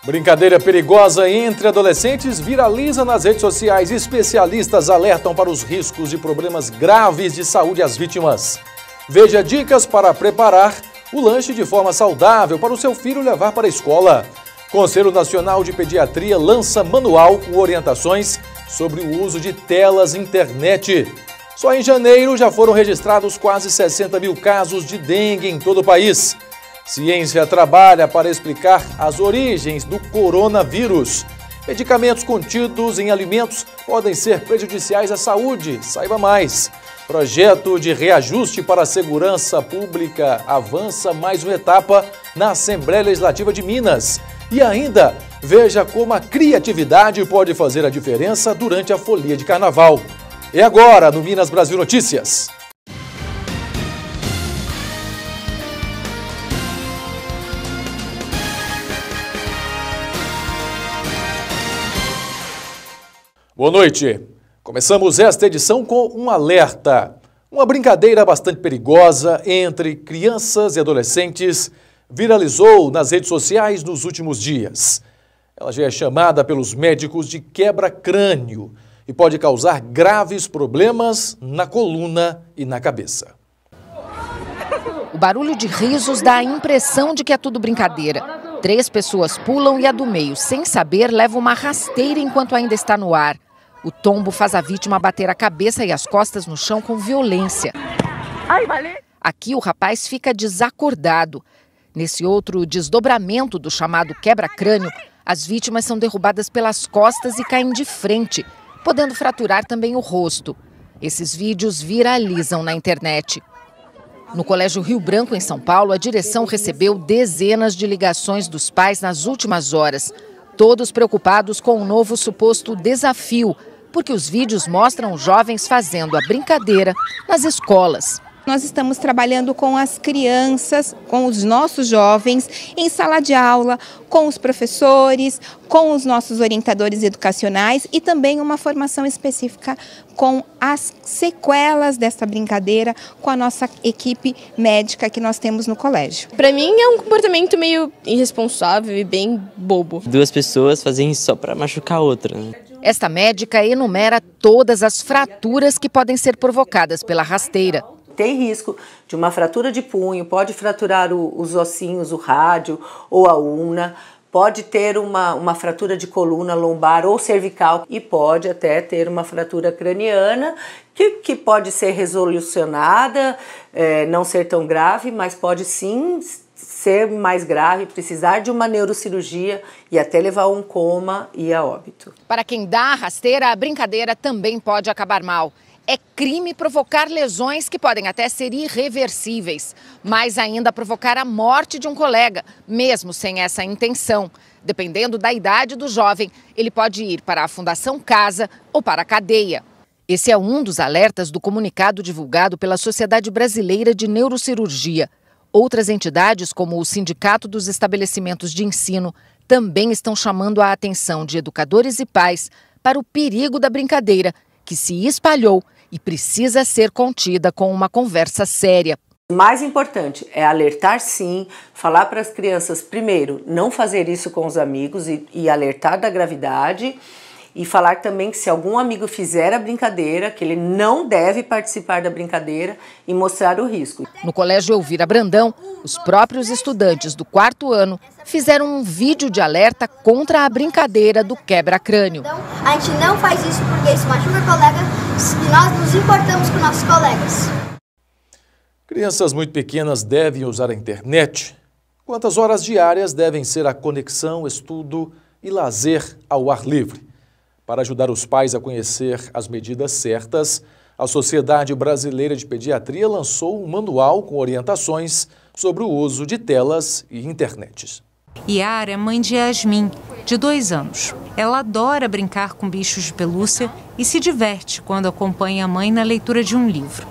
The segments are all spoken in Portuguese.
Brincadeira perigosa entre adolescentes viraliza nas redes sociais. Especialistas alertam para os riscos de problemas graves de saúde às vítimas. Veja dicas para preparar o lanche de forma saudável para o seu filho levar para a escola. Conselho Nacional de Pediatria lança manual com orientações sobre o uso de telas internet. Só em janeiro já foram registrados quase 60 mil casos de dengue em todo o país. Ciência trabalha para explicar as origens do coronavírus. Medicamentos contidos em alimentos podem ser prejudiciais à saúde. Saiba mais. Projeto de reajuste para a segurança pública avança mais uma etapa na Assembleia Legislativa de Minas. E ainda, veja como a criatividade pode fazer a diferença durante a folia de carnaval. E agora, no Minas Brasil Notícias. Boa noite. Começamos esta edição com um alerta. Uma brincadeira bastante perigosa entre crianças e adolescentes viralizou nas redes sociais nos últimos dias. Ela já é chamada pelos médicos de quebra-crânio e pode causar graves problemas na coluna e na cabeça. O barulho de risos dá a impressão de que é tudo brincadeira. 3 pessoas pulam e a do meio, sem saber, leva uma rasteira enquanto ainda está no ar. O tombo faz a vítima bater a cabeça e as costas no chão com violência. Aqui o rapaz fica desacordado. Nesse outro desdobramento do chamado quebra-crânio, as vítimas são derrubadas pelas costas e caem de frente, podendo fraturar também o rosto. Esses vídeos viralizam na internet. No Colégio Rio Branco, em São Paulo, a direção recebeu dezenas de ligações dos pais nas últimas horas, todos preocupados com um novo suposto desafio, porque os vídeos mostram os jovens fazendo a brincadeira nas escolas. Nós estamos trabalhando com as crianças, com os nossos jovens, em sala de aula, com os professores, com os nossos orientadores educacionais e também uma formação específica com as sequelas dessa brincadeira com a nossa equipe médica que nós temos no colégio. Para mim é um comportamento meio irresponsável e bem bobo. 2 pessoas fazem isso só para machucar a outra, né? Esta médica enumera todas as fraturas que podem ser provocadas pela rasteira. Tem risco de uma fratura de punho, pode fraturar os ossinhos, o rádio ou a ulna, pode ter uma fratura de coluna lombar ou cervical e pode até ter uma fratura craniana que pode ser resolucionada, não ser tão grave, mas pode sim ser mais grave, precisar de uma neurocirurgia e até levar a um coma e a óbito. Para quem dá a rasteira, a brincadeira também pode acabar mal. É crime provocar lesões que podem até ser irreversíveis, mas ainda provocar a morte de um colega, mesmo sem essa intenção. Dependendo da idade do jovem, ele pode ir para a Fundação Casa ou para a cadeia. Esse é um dos alertas do comunicado divulgado pela Sociedade Brasileira de Neurocirurgia. Outras entidades, como o Sindicato dos Estabelecimentos de Ensino, também estão chamando a atenção de educadores e pais para o perigo da brincadeira, que se espalhou e precisa ser contida com uma conversa séria. O mais importante é alertar sim, falar para as crianças, primeiro, não fazer isso com os amigos e alertar da gravidade. E falar também que se algum amigo fizer a brincadeira, que ele não deve participar da brincadeira e mostrar o risco. No Colégio Elvira Brandão, os próprios estudantes do 4º ano fizeram um vídeo de alerta contra a brincadeira do quebra-crânio. Então, a gente não faz isso porque isso machuca o colega e nós nos importamos com nossos colegas. Crianças muito pequenas devem usar a internet? Quantas horas diárias devem ser a conexão, estudo e lazer ao ar livre? Para ajudar os pais a conhecer as medidas certas, a Sociedade Brasileira de Pediatria lançou um manual com orientações sobre o uso de telas e internet. Yara é mãe de Yasmin, de 2 anos. Ela adora brincar com bichos de pelúcia e se diverte quando acompanha a mãe na leitura de um livro.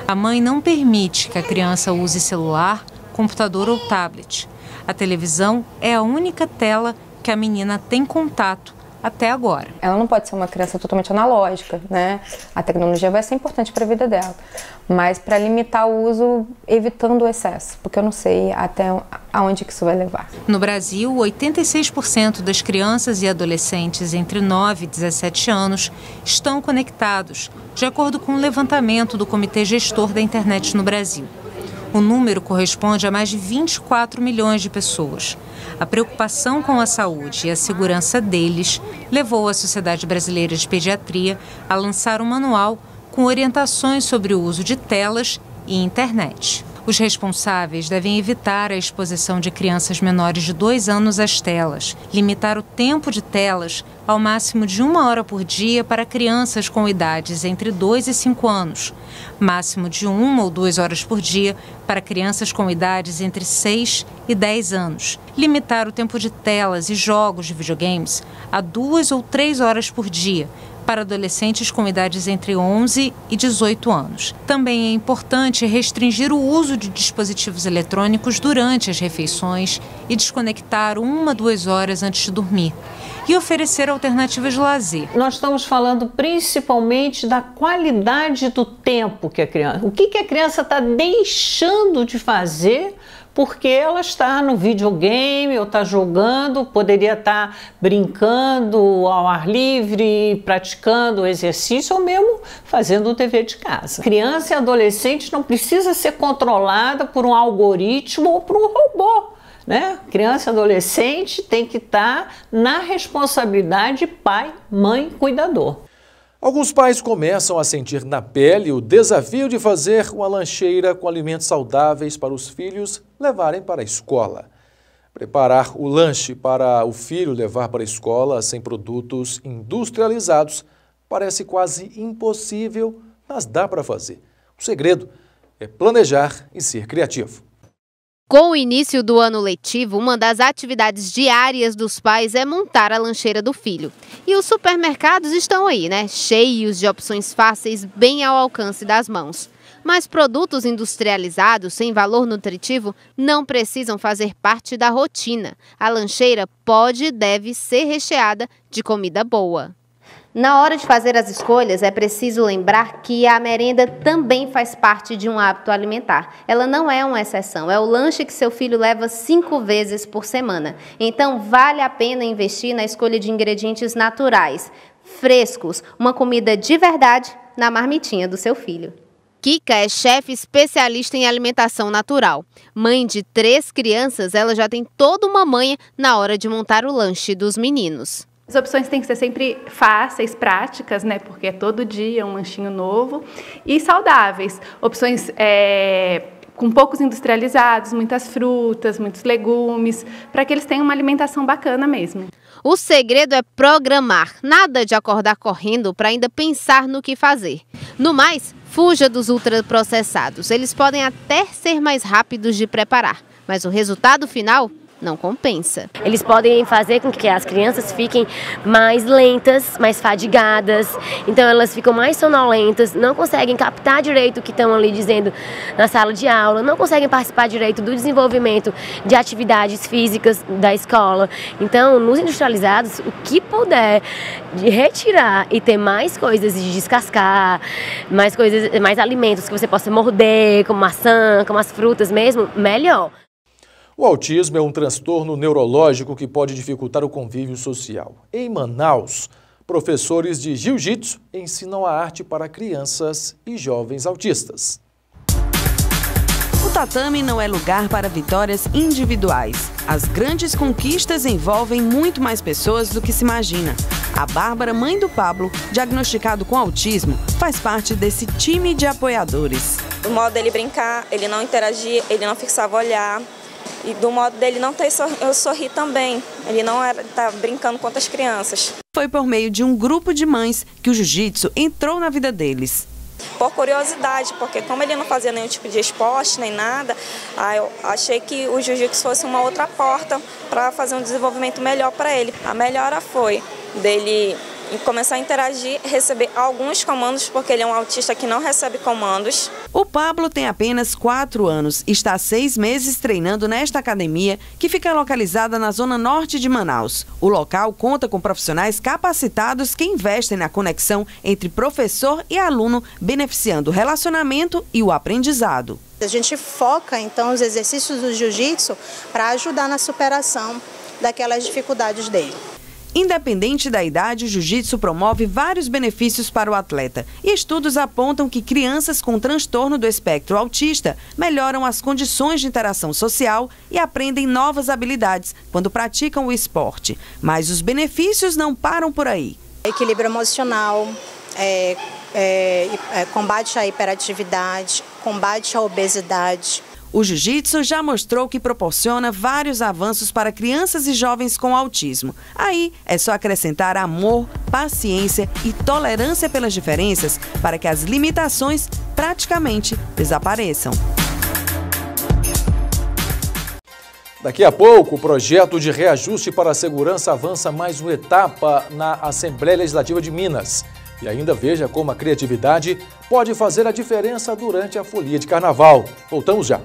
A mãe não permite que a criança use celular, computador ou tablet. A televisão é a única tela que a menina tem contato até agora. Ela não pode ser uma criança totalmente analógica, né? A tecnologia vai ser importante para a vida dela, mas para limitar o uso, evitando o excesso, porque eu não sei até aonde que isso vai levar. No Brasil, 86% das crianças e adolescentes entre 9 e 17 anos estão conectados, de acordo com o levantamento do Comitê Gestor da Internet no Brasil. O número corresponde a mais de 24 milhões de pessoas. A preocupação com a saúde e a segurança deles levou a Sociedade Brasileira de Pediatria a lançar um manual com orientações sobre o uso de telas e internet. Os responsáveis devem evitar a exposição de crianças menores de 2 anos às telas, limitar o tempo de telas ao máximo de 1 hora por dia para crianças com idades entre 2 e 5 anos, máximo de 1 ou 2 horas por dia para crianças com idades entre 6 e 10 anos, limitar o tempo de telas e jogos de videogames a 2 ou 3 horas por dia, para adolescentes com idades entre 11 e 18 anos. Também é importante restringir o uso de dispositivos eletrônicos durante as refeições e desconectar 1 a 2 horas antes de dormir. E oferecer alternativas de lazer. Nós estamos falando principalmente da qualidade do tempo que a criança... O que a criança está deixando de fazer porque ela está no videogame ou está jogando, poderia estar brincando ao ar livre, praticando exercício ou mesmo fazendo o dever de casa. Criança e adolescente não precisa ser controlada por um algoritmo ou por um robô, né? Criança e adolescente tem que estar na responsabilidade pai, mãe, cuidador. Alguns pais começam a sentir na pele o desafio de fazer uma lancheira com alimentos saudáveis para os filhos levarem para a escola. Preparar o lanche para o filho levar para a escola sem produtos industrializados parece quase impossível, mas dá para fazer. O segredo é planejar e ser criativo. Com o início do ano letivo, uma das atividades diárias dos pais é montar a lancheira do filho. E os supermercados estão aí, né? Cheios de opções fáceis, bem ao alcance das mãos. Mas produtos industrializados sem valor nutritivo não precisam fazer parte da rotina. A lancheira pode e deve ser recheada de comida boa. Na hora de fazer as escolhas, é preciso lembrar que a merenda também faz parte de um hábito alimentar. Ela não é uma exceção, é o lanche que seu filho leva 5 vezes por semana. Então, vale a pena investir na escolha de ingredientes naturais, frescos, uma comida de verdade na marmitinha do seu filho. Kika é chefe especialista em alimentação natural. Mãe de 3 crianças, ela já tem toda uma manha na hora de montar o lanche dos meninos. As opções têm que ser sempre fáceis, práticas, né? Porque é todo dia um lanchinho novo e saudáveis. Opções com poucos industrializados, muitas frutas, muitos legumes, para que eles tenham uma alimentação bacana mesmo. O segredo é programar, nada de acordar correndo para ainda pensar no que fazer. No mais, fuja dos ultraprocessados. Eles podem até ser mais rápidos de preparar, mas o resultado final não compensa. Eles podem fazer com que as crianças fiquem mais lentas, mais fadigadas, então elas ficam mais sonolentas, não conseguem captar direito o que estão ali dizendo na sala de aula, não conseguem participar direito do desenvolvimento de atividades físicas da escola. Então, nos industrializados, o que puder de retirar e ter mais coisas de descascar, mais coisas, mais alimentos que você possa morder, como maçã, como as frutas mesmo, melhor. O autismo é um transtorno neurológico que pode dificultar o convívio social. Em Manaus, professores de jiu-jitsu ensinam a arte para crianças e jovens autistas. O tatame não é lugar para vitórias individuais. As grandes conquistas envolvem muito mais pessoas do que se imagina. A Bárbara, mãe do Pablo, diagnosticado com autismo, faz parte desse time de apoiadores. Do modo dele brincar, ele não interagia, ele não fixava olhar. E do modo dele não ter eu sorri também. Ele não tá brincando com outras crianças. Foi por meio de um grupo de mães que o jiu-jitsu entrou na vida deles. Por curiosidade, porque como ele não fazia nenhum tipo de esporte, nem nada, eu achei que o jiu-jitsu fosse uma outra porta para fazer um desenvolvimento melhor para ele. A melhora foi dele e começar a interagir, receber alguns comandos, porque ele é um autista que não recebe comandos. O Pablo tem apenas 4 anos e está há 6 meses treinando nesta academia, que fica localizada na zona norte de Manaus. O local conta com profissionais capacitados que investem na conexão entre professor e aluno, beneficiando o relacionamento e o aprendizado. A gente foca, então, os exercícios do jiu-jitsu para ajudar na superação daquelas dificuldades dele. Independente da idade, o jiu-jitsu promove vários benefícios para o atleta. E estudos apontam que crianças com transtorno do espectro autista melhoram as condições de interação social e aprendem novas habilidades quando praticam o esporte. Mas os benefícios não param por aí. Equilíbrio emocional, combate à hiperatividade, combate à obesidade. O jiu-jitsu já mostrou que proporciona vários avanços para crianças e jovens com autismo. Aí é só acrescentar amor, paciência e tolerância pelas diferenças para que as limitações praticamente desapareçam. Daqui a pouco, o projeto de reajuste para a segurança avança mais uma etapa na Assembleia Legislativa de Minas. E ainda veja como a criatividade pode fazer a diferença durante a folia de carnaval. Voltamos já.